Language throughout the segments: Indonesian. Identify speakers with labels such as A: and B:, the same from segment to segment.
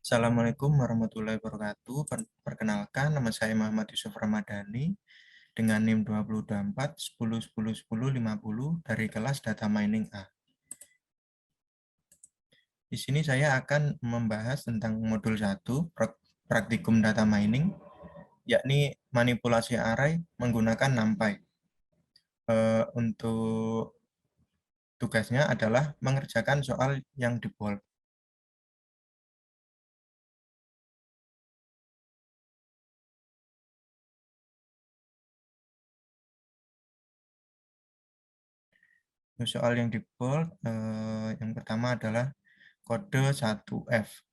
A: Assalamualaikum warahmatullahi wabarakatuh. Perkenalkan, nama saya Muhammad Yusuf Ramadhani dengan NIM 2024 10 10 10 50 dari kelas Data Mining A. Di sini saya akan membahas tentang modul 1 praktikum data mining, yakni manipulasi array menggunakan NumPy. Untuk tugasnya adalah mengerjakan soal yang di bold. Soal yang di bold, yang pertama adalah kode 1F.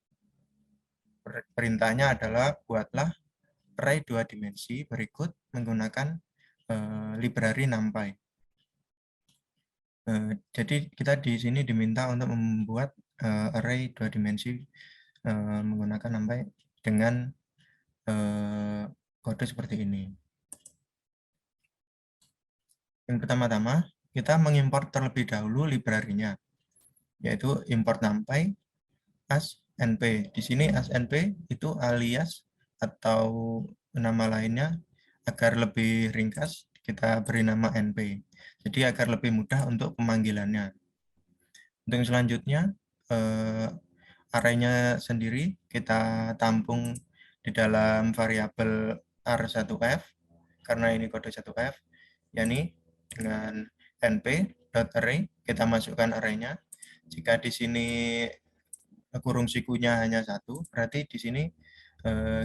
A: Perintahnya adalah buatlah array 2 dimensi berikut menggunakan library NumPy. Jadi kita di sini diminta untuk membuat array 2 dimensi menggunakan NumPy dengan kode seperti ini. Yang pertama-tama kita mengimport terlebih dahulu library-nya, yaitu import NumPy as np. Di sini as np itu alias atau nama lainnya, agar lebih ringkas kita beri nama np. Jadi agar lebih mudah untuk pemanggilannya. Untuk yang selanjutnya, array-nya sendiri kita tampung di dalam variabel r1f, karena ini kode 1f, yakni dengan np.array kita masukkan array-nya. Jika di sini kurung sikunya hanya 1, berarti di sini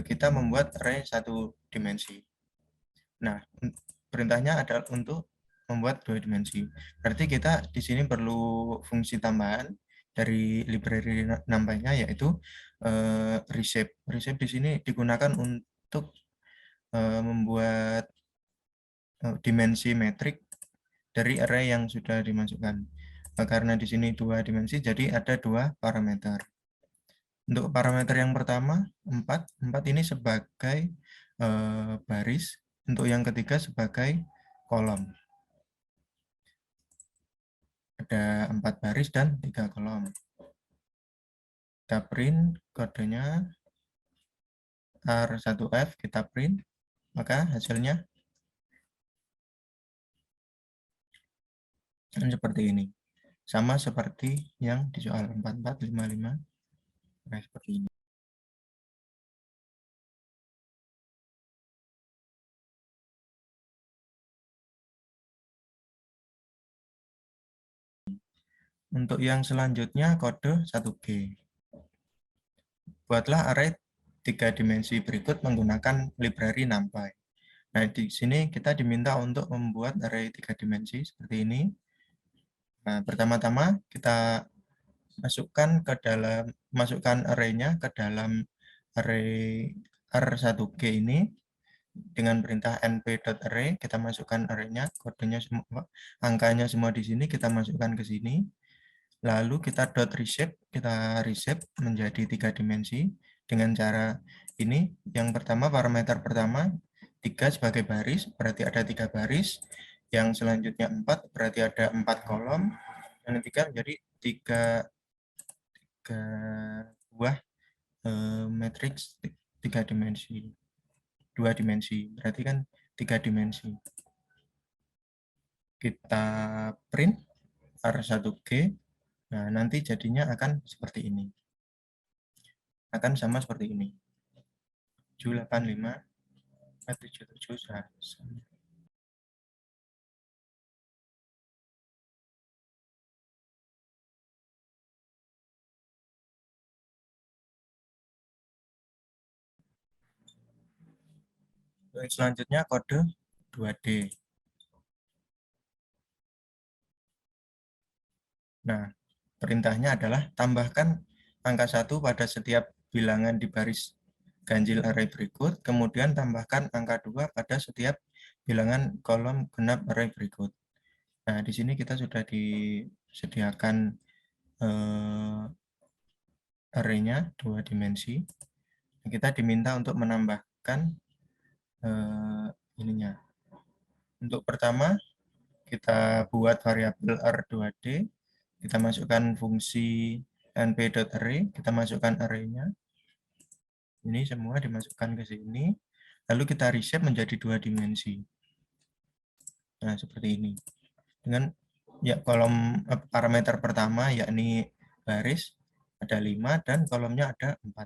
A: kita membuat array 1 dimensi. Nah, perintahnya adalah untuk membuat 2 dimensi. Berarti kita di sini perlu fungsi tambahan dari library NumPy-nya, yaitu reshape. Reshape di sini digunakan untuk membuat dimensi metrik dari array yang sudah dimasukkan. Karena di sini 2 dimensi, jadi ada 2 parameter. Untuk parameter yang pertama, 4. 4 ini sebagai baris. Untuk yang ketiga sebagai kolom. Ada 4 baris dan 3 kolom. Kita print kodenya R1F, kita print. Maka hasilnya seperti ini. Sama seperti yang di soal 4455. Nah, seperti ini. Untuk yang selanjutnya kode 1G. Buatlah array 3 dimensi berikut menggunakan library NumPy. Nah, di sini kita diminta untuk membuat array 3 dimensi seperti ini. Nah, pertama-tama kita masukkan array-nya ke dalam array R1G ini dengan perintah np.array. Kita masukkan array-nya, kodenya semua, angkanya semua di sini kita masukkan ke sini. Lalu kita .reshape, kita reshape menjadi 3 dimensi dengan cara ini. Yang pertama, parameter pertama 3 sebagai baris, berarti ada 3 baris. Yang selanjutnya 4, berarti ada 4 kolom. Yang ketiga menjadi 3 buah matriks 3 dimensi. 2 dimensi, berarti kan 3 dimensi. Kita print R1G. Nah, nanti jadinya akan seperti ini. Akan sama seperti ini. 785 77 100. Selanjutnya kode 2D. Nah, perintahnya adalah tambahkan angka 1 pada setiap bilangan di baris ganjil array berikut, kemudian tambahkan angka 2 pada setiap bilangan kolom genap array berikut. Nah, di sini kita sudah disediakan array-nya 2 dimensi. Kita diminta untuk menambahkan ininya. Untuk pertama, kita buat variabel r2d, kita masukkan fungsi np.array, kita masukkan array-nya. Ini semua dimasukkan ke sini, lalu kita reshape menjadi 2 dimensi. Nah, seperti ini. Dengan ya kolom parameter pertama yakni baris ada 5 dan kolomnya ada 4.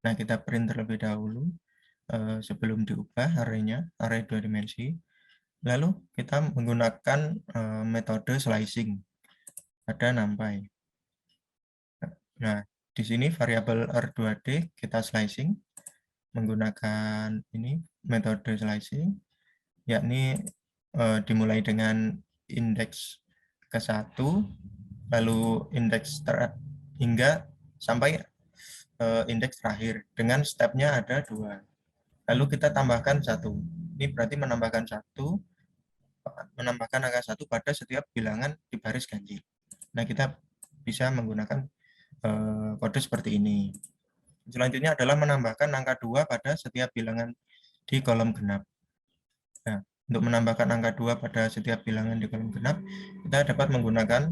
A: Nah, kita print terlebih dahulu sebelum diubah arraynya, array 2 dimensi. Lalu kita menggunakan metode slicing pada NumPy. Nah, di sini variabel R2D kita slicing menggunakan ini metode slicing, yakni dimulai dengan indeks ke-1, lalu indeks hingga sampai indeks terakhir. Dengan stepnya ada 2. Lalu kita tambahkan 1. Ini berarti menambahkan angka 1 pada setiap bilangan di baris ganjil. Nah, kita bisa menggunakan kode seperti ini. Selanjutnya adalah menambahkan angka 2 pada setiap bilangan di kolom genap. Nah, untuk menambahkan angka 2 pada setiap bilangan di kolom genap, kita dapat menggunakan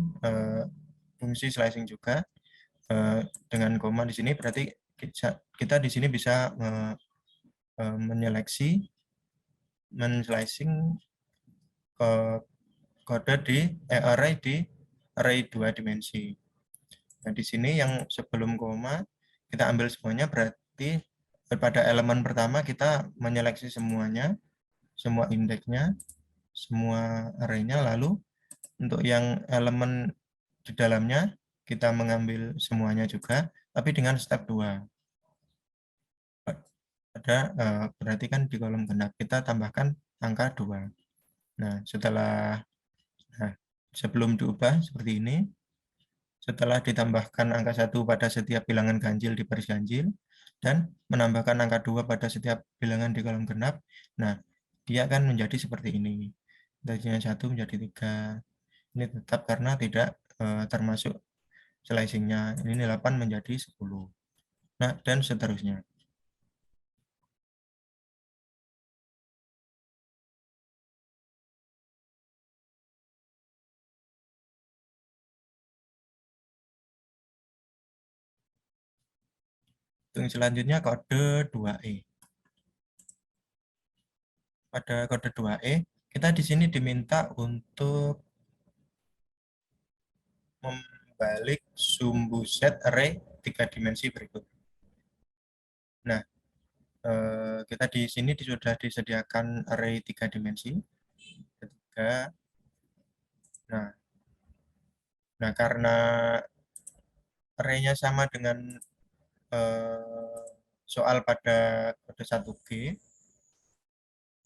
A: fungsi slicing juga dengan koma di sini. Berarti kita di sini bisa men-slicing kode di array 2 dimensi. Nah, di sini yang sebelum koma kita ambil semuanya, berarti pada elemen pertama kita menyeleksi semuanya, semua indeksnya, semua arraynya, lalu untuk yang elemen di dalamnya kita mengambil semuanya juga, tapi dengan step 2. Berarti kan di kolom genap kita tambahkan angka 2. Nah, sebelum diubah seperti ini, setelah ditambahkan angka 1 pada setiap bilangan ganjil di baris ganjil, dan menambahkan angka 2 pada setiap bilangan di kolom genap, nah, dia akan menjadi seperti ini. Tadinya 1 menjadi 3. Ini tetap karena tidak termasuk slicing-nya. Ini 8 menjadi 10. Nah, dan seterusnya. Untuk selanjutnya kode 2E. Pada kode 2E, kita di sini diminta untuk membalik sumbu set array 3 dimensi berikut. Nah, kita di sini sudah disediakan array 3 dimensi. Ketiga, nah karena arraynya sama dengan soal pada kode 1G,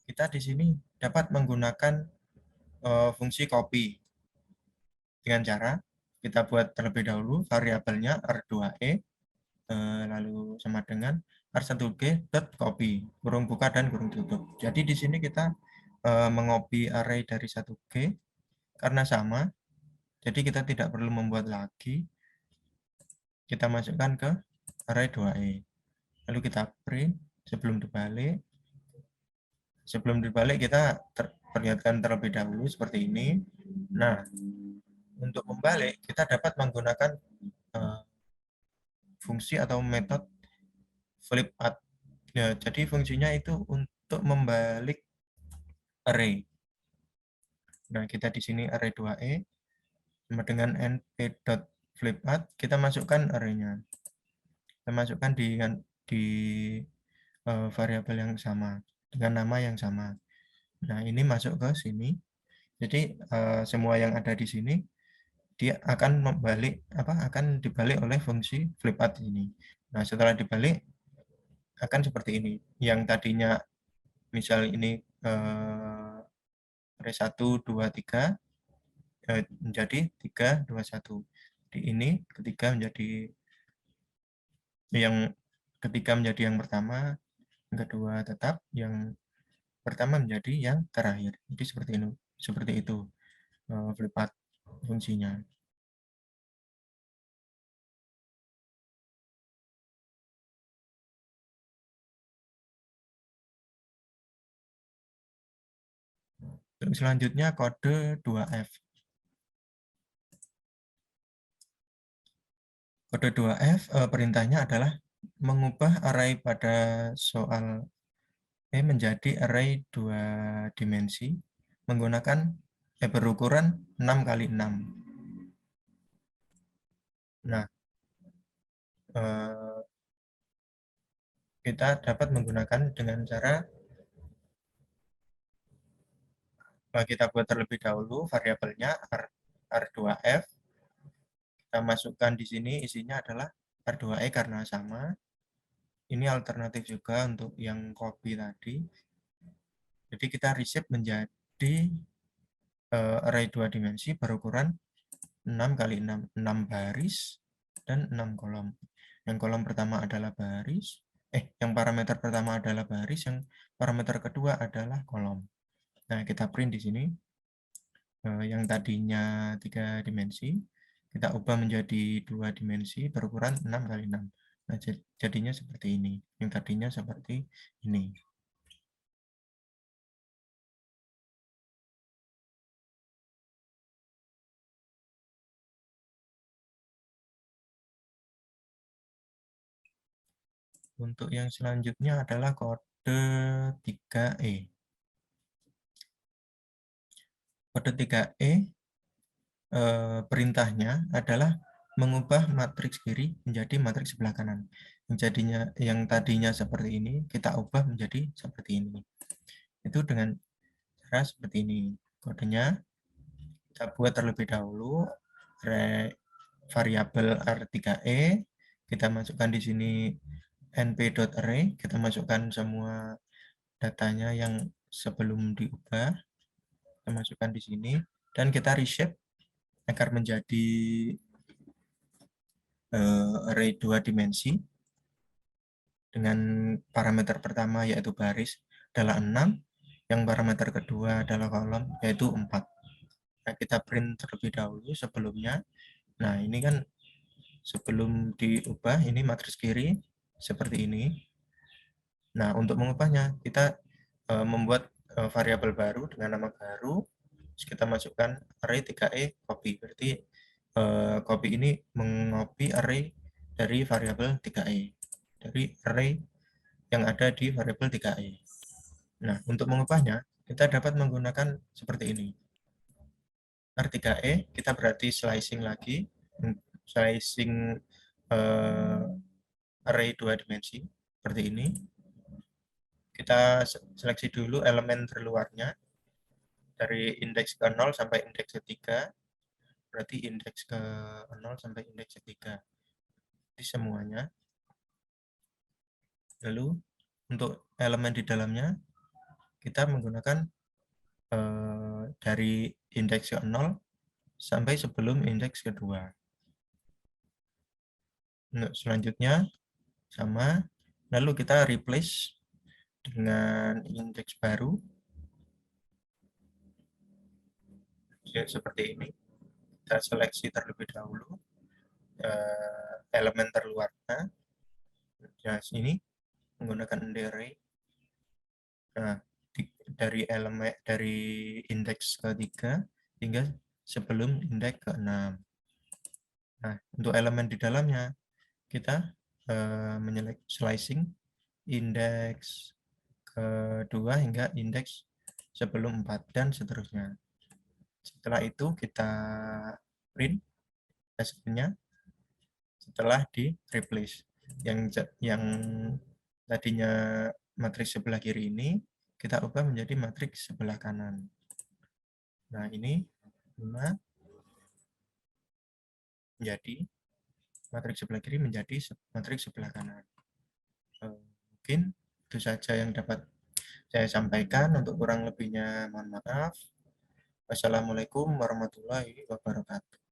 A: kita di sini dapat menggunakan fungsi copy dengan cara kita buat terlebih dahulu variabelnya R2E lalu sama dengan R1G.copy, kurung buka dan kurung tutup. Jadi di sini kita mengcopy array dari 1G karena sama, jadi kita tidak perlu membuat lagi. Kita masukkan ke array 2E. Lalu kita print sebelum dibalik. Sebelum dibalik kita perlihatkan terlebih dahulu seperti ini. Nah, untuk membalik kita dapat menggunakan fungsi atau metode flip add. Ya, jadi fungsinya itu untuk membalik array. Nah, kita di sini array 2E sama dengan np.flipadd, kita masukkan arraynya. Kita masukkan di variabel yang sama dengan nama yang sama. Nah, ini masuk ke sini. Jadi semua yang ada di sini dia akan dibalik oleh fungsi flipadd ini. Nah, setelah dibalik akan seperti ini. Yang tadinya misal ini array 1 2 3 menjadi 3 2 1. Di ini ketiga menjadi yang pertama, yang kedua tetap, yang pertama menjadi yang terakhir. Jadi seperti itu flipadd fungsinya. Selanjutnya kode 2F. Kode 2F perintahnya adalah mengubah array pada soal menjadi array 2 dimensi menggunakan berukuran 6 kali 6. Nah, kita dapat menggunakan dengan cara kita buat terlebih dahulu variabelnya R2F. Kita masukkan di sini isinya adalah R2E karena sama. Ini alternatif juga untuk yang copy tadi. Jadi kita reshape menjadi array 2 dimensi berukuran 6 kali 6, 6 baris dan 6 kolom. Yang kolom pertama adalah baris, yang parameter pertama adalah baris, yang parameter kedua adalah kolom. Nah, kita print di sini. Yang tadinya 3 dimensi, kita ubah menjadi 2 dimensi berukuran 6 kali 6. Nah, jadinya seperti ini. Yang tadinya seperti ini. Untuk yang selanjutnya adalah kode 3E. Kode 3E perintahnya adalah mengubah matriks kiri menjadi matriks sebelah kanan. Yang tadinya seperti ini, kita ubah menjadi seperti ini. Itu dengan cara seperti ini. Kodenya kita buat terlebih dahulu variabel R3E, kita masukkan di sini np.array, kita masukkan semua datanya yang sebelum diubah, kita masukkan di sini, dan kita reshape agar menjadi array 2 dimensi dengan parameter pertama yaitu baris adalah 6, yang parameter kedua adalah kolom yaitu 4. Nah, kita print terlebih dahulu sebelumnya. Nah, ini kan sebelum diubah ini matriks kiri seperti ini. Nah, untuk mengubahnya kita membuat variabel baru dengan nama baru. Terus kita masukkan array 3E copy. Berarti copy ini mengcopy array dari variabel 3E. Dari array yang ada di variabel 3E. Nah, untuk mengubahnya kita dapat menggunakan seperti ini. R3E kita berarti slicing lagi. Slicing array 2 dimensi seperti ini. Kita seleksi dulu elemen terluarnya dari indeks ke 0 sampai indeks ke 3. Berarti indeks ke 0 sampai indeks ke 3. Jadi semuanya. Lalu untuk elemen di dalamnya kita menggunakan dari indeks ke 0 sampai sebelum indeks kedua. Untuk selanjutnya sama. Lalu kita replace dengan indeks baru. Seperti ini. Kita seleksi terlebih dahulu elemen terluarnya. Nah, sini menggunakan array. Nah, dari indeks ketiga hingga sebelum indeks ke-6. Nah, untuk elemen di dalamnya kita slicing indeks kedua hingga indeks sebelum 4 dan seterusnya. Setelah itu kita print hasilnya setelah di replace. Yang tadinya matriks sebelah kiri ini kita ubah menjadi matriks sebelah kanan. Nah, ini 5 menjadi matriks sebelah kiri menjadi matriks sebelah kanan. Mungkin itu saja yang dapat saya sampaikan. Untuk kurang lebihnya mohon maaf. Wassalamualaikum warahmatullahi wabarakatuh.